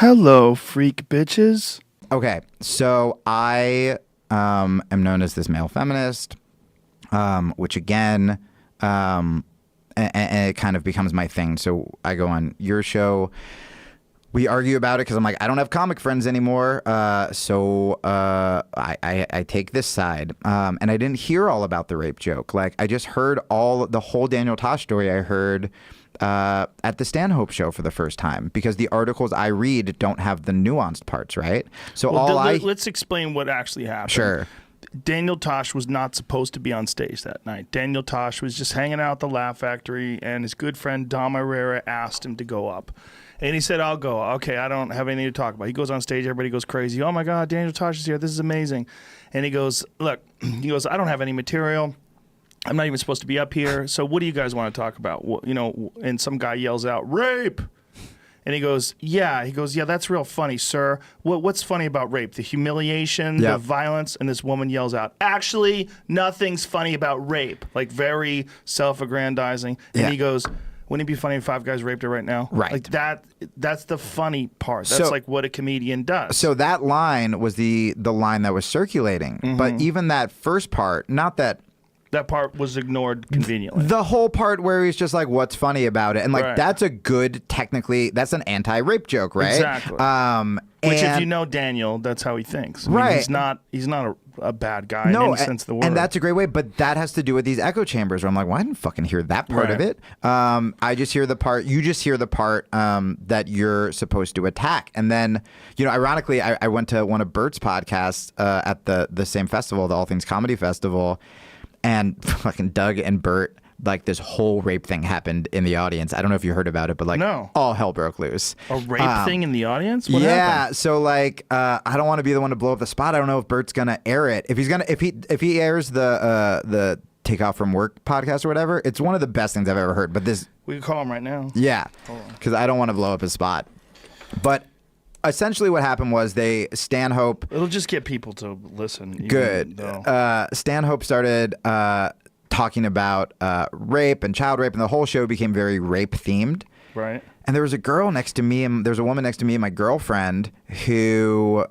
Hello, freak bitches. Okay, so I am known as this male feminist, which again, and it kind of becomes my thing. So I go on your show. We argue about it because I'm like, I don't have comic friends anymore. So I take this side. And I didn't hear all about the rape joke. Like, I just heard the whole Daniel Tosh story I heard at the Stanhope show for the first time, because the articles I read don't have the nuanced parts, right? So let's explain what actually happened. Sure. Daniel Tosh was not supposed to be on stage that night. Daniel Tosh was just hanging out at the Laugh Factory, and his good friend Dom Herrera asked him to go up. And he said, I'll go. Okay, I don't have anything to talk about. He goes on stage, everybody goes crazy. Oh my God, Daniel Tosh is here. This is amazing. And he goes, look, I don't have any material. I'm not even supposed to be up here. So what do you guys want to talk about? And some guy yells out, rape. And he goes, yeah. He goes, yeah, that's real funny, sir. What's funny about rape? The humiliation, the violence, and this woman yells out, actually, nothing's funny about rape. Like, very self-aggrandizing. And he goes, wouldn't it be funny if 5 guys raped her right now? Right. Like that's the funny part. That's like what a comedian does. So that line was the line that was circulating. Mm-hmm. But even that first part, not that... That part was ignored conveniently. The whole part where he's just like, what's funny about it? And like, that's a good, technically, that's an anti-rape joke, right? Exactly. Which, if you know Daniel, that's how he thinks. I mean, he's not a bad guy in any sense of the word. And that's a great way, but that has to do with these echo chambers where I'm like, well, I didn't fucking hear that part of it. I just hear the part, you just hear the part that you're supposed to attack. And then, ironically, I went to one of Bert's podcasts at the same festival, the All Things Comedy Festival, and fucking Doug and Bert, like, this whole rape thing happened in the audience. I don't know if you heard about it, but like, all hell broke loose. A rape thing in the audience? What happened? So like, I don't want to be the one to blow up the spot. I don't know if Bert's gonna air it. If he airs the Take Off From Work podcast or whatever, it's one of the best things I've ever heard. But we can call him right now. Yeah, because I don't want to blow up his spot. But essentially what happened was Stanhope... It'll just get people to listen. Good. Stanhope started talking about rape and child rape, and the whole show became very rape-themed. Right. And there was a girl next to me, and there's a woman next to me and my girlfriend who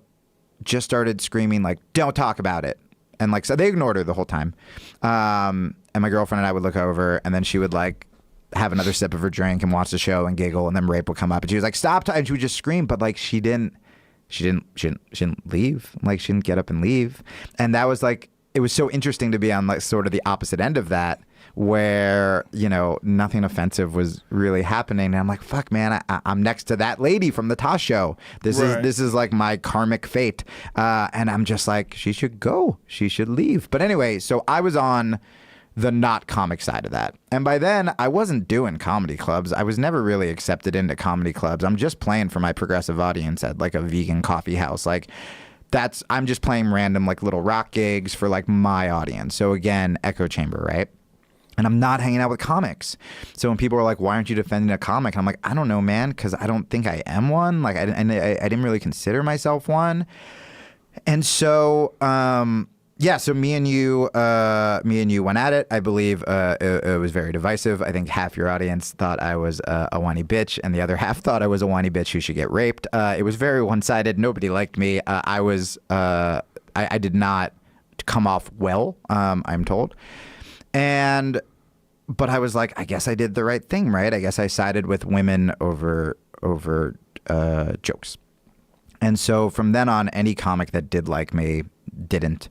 just started screaming, like, don't talk about it. And like, so they ignored her the whole time. And my girlfriend and I would look over, and then she would like have another sip of her drink and watch the show and giggle, and then rape would come up, and she was like, stop, and she would just scream, but like she didn't leave. Like, she didn't get up and leave. And that was like, it was so interesting to be on like sort of the opposite end of that, where nothing offensive was really happening. And I'm like, fuck, man, I'm next to that lady from the Tosh show. This is like my karmic fate. And I'm just like, she should go, she should leave. But anyway, so I was on the not comic side of that. And by then, I wasn't doing comedy clubs. I was never really accepted into comedy clubs. I'm just playing for my progressive audience at like a vegan coffee house. Like, I'm just playing random like little rock gigs for like my audience. So again, echo chamber, right? And I'm not hanging out with comics. So when people are like, why aren't you defending a comic? And I'm like, I don't know, man, because I don't think I am one. Like, I didn't really consider myself one. And so... so me and you went at it. I believe it was very divisive. I think half your audience thought I was a whiny bitch, and the other half thought I was a whiny bitch who should get raped. It was very one-sided. Nobody liked me. I did not come off well, I'm told. But I was like, I guess I did the right thing, right? I guess I sided with women over jokes. And so from then on, any comic that did like me didn't.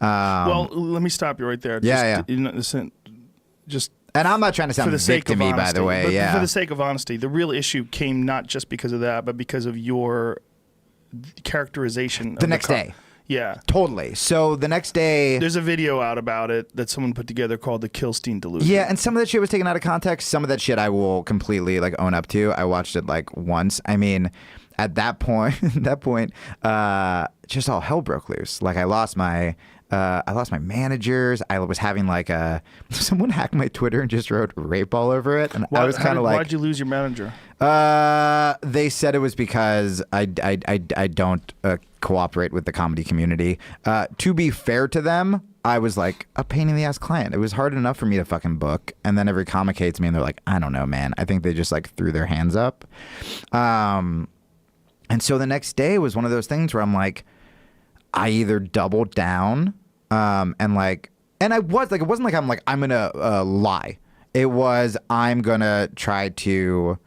Well, let me stop you right there. Just and I'm not trying to sound victim-y, by the way. But for the sake of honesty, the real issue came not just because of that, but because of your characterization. The next day. Yeah. Totally. So the next day... There's a video out about it that someone put together called the Kilstein Delusion. Yeah, and some of that shit was taken out of context. Some of that shit I will completely like own up to. I watched it like once. I mean... At that point, just all hell broke loose. Like, I lost my managers. I was having like someone hacked my Twitter and just wrote rape all over it, and I was kind of like, why'd you lose your manager? They said it was because I don't cooperate with the comedy community. To be fair to them, I was like a pain in the ass client. It was hard enough for me to fucking book, and then every comic hates me, and they're like, I don't know, man. I think they just like threw their hands up. And so the next day was one of those things where I'm like, I either doubled down and I was like, it wasn't like I'm going to lie. It was, I'm going to try to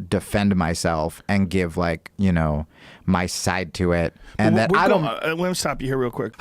defend myself and give my side to it. And that I don't. Let me stop you here real quick.